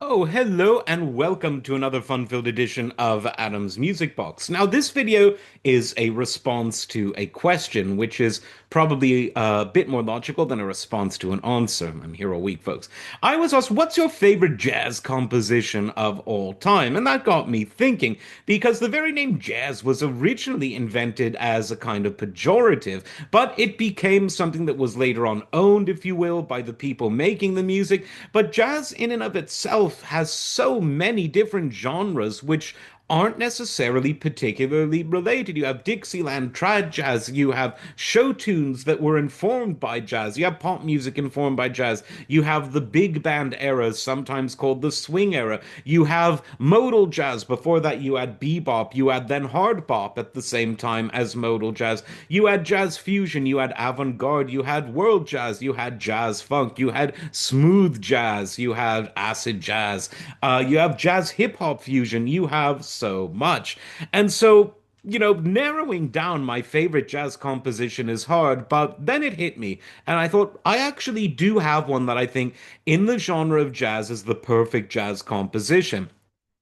Oh, hello and welcome to another fun-filled edition of Adam's Music Box. Now, this video is a response to a question, which is probably a bit more logical than a response to an answer. I'm here all week, folks. I was asked, what's your favorite jazz composition of all time? And that got me thinking, because the very name jazz was originally invented as a kind of pejorative, but it became something that was later on owned, if you will, by the people making the music. But jazz, in and of itself, has so many different genres which aren't necessarily particularly related. You have Dixieland trad jazz, you have show tunes that were informed by jazz, you have pop music informed by jazz, you have the big band era, sometimes called the swing era, you have modal jazz. Before that, you had bebop, you had then hard bop at the same time as modal jazz, you had jazz fusion, you had avant-garde, you had world jazz, you had jazz funk, you had smooth jazz, you had acid jazz, you have jazz hip hop fusion, you have so much. And so, narrowing down my favorite jazz composition is hard, but then it hit me, and I thought, I actually do have one that I think in the genre of jazz is the perfect jazz composition.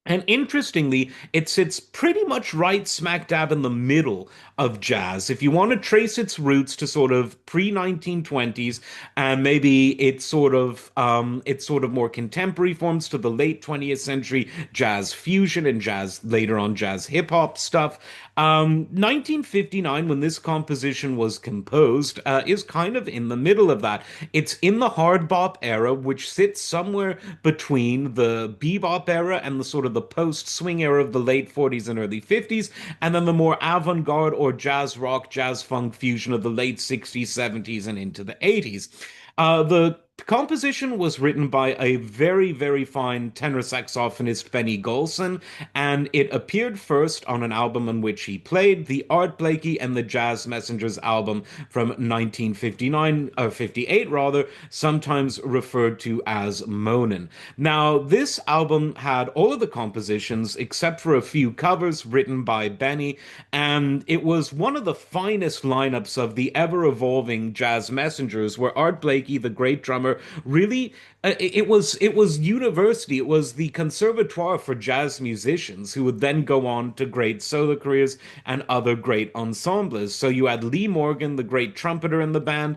And interestingly, it sits pretty much right smack dab in the middle of jazz. If you want to trace its roots to sort of pre-1920s and maybe it's sort of more contemporary forms to the late 20th century jazz fusion and jazz later on jazz hip hop stuff. 1959, when this composition was composed, is kind of in the middle of that. It's in the hard bop era, which sits somewhere between the bebop era and the sort of the post swing era of the late 40s and early 50s, and then the more avant garde or jazz rock, jazz funk fusion of the late 60s, 70s, and into the 80s. The composition was written by a very, very fine tenor saxophonist, Benny Golson, and it appeared first on an album on which he played, the Art Blakey and the Jazz Messengers album from 1959, or 58 rather, sometimes referred to as Monin. Now, this album had all of the compositions except for a few covers written by Benny, and it was one of the finest lineups of the ever-evolving Jazz Messengers, where Art Blakey, the great drummer, really it was university. It was the conservatoire for jazz musicians who would then go on to great solo careers and other great ensembles. So you had Lee Morgan, the great trumpeter in the band.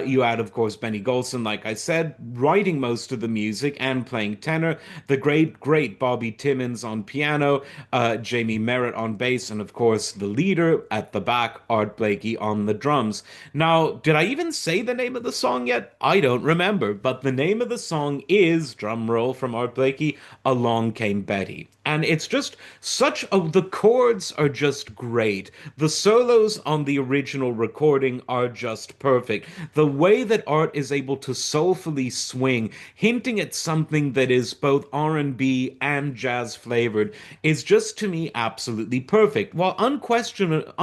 You had, of course, Benny Golson, like I said, writing most of the music and playing tenor. The great Bobby Timmons on piano, Jamie Merritt on bass, and of course the leader at the back, Art Blakey, on the drums. Now, did I even say the name of the song yet? I don't remember, but the name of the song is, drum roll from Art Blakey, Along Came Betty. And it's just the chords are just great. The solos on the original recording are just perfect. The way that Art is able to soulfully swing, hinting at something that is both R&B and jazz flavored, is just to me absolutely perfect. While unquestionable,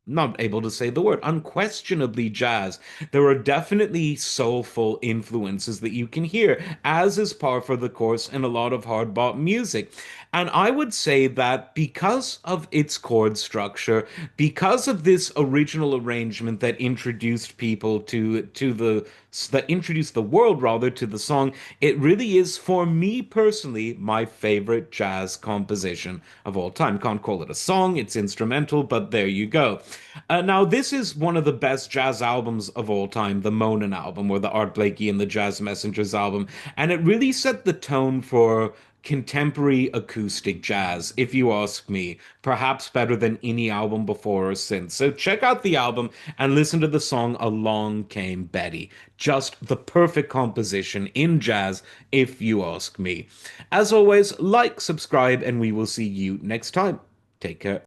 not able to say the word, unquestionably jazz. There are definitely soulful influences that you can hear, as is par for the course in a lot of hard bop music. And I would say that because of its chord structure, because of this original arrangement that introduced people to the that introduced the world rather to the song, it really is, for me personally, my favorite jazz composition of all time. Can't call it a song, it's instrumental, but there you go. Now, this is one of the best jazz albums of all time, the Monin album, or the Art Blakey and the Jazz Messengers album. And it really set the tone for contemporary acoustic jazz, if you ask me, perhaps better than any album before or since. So check out the album and listen to the song Along Came Betty. Just the perfect composition in jazz, if you ask me. As always, like, subscribe, and we will see you next time. Take care.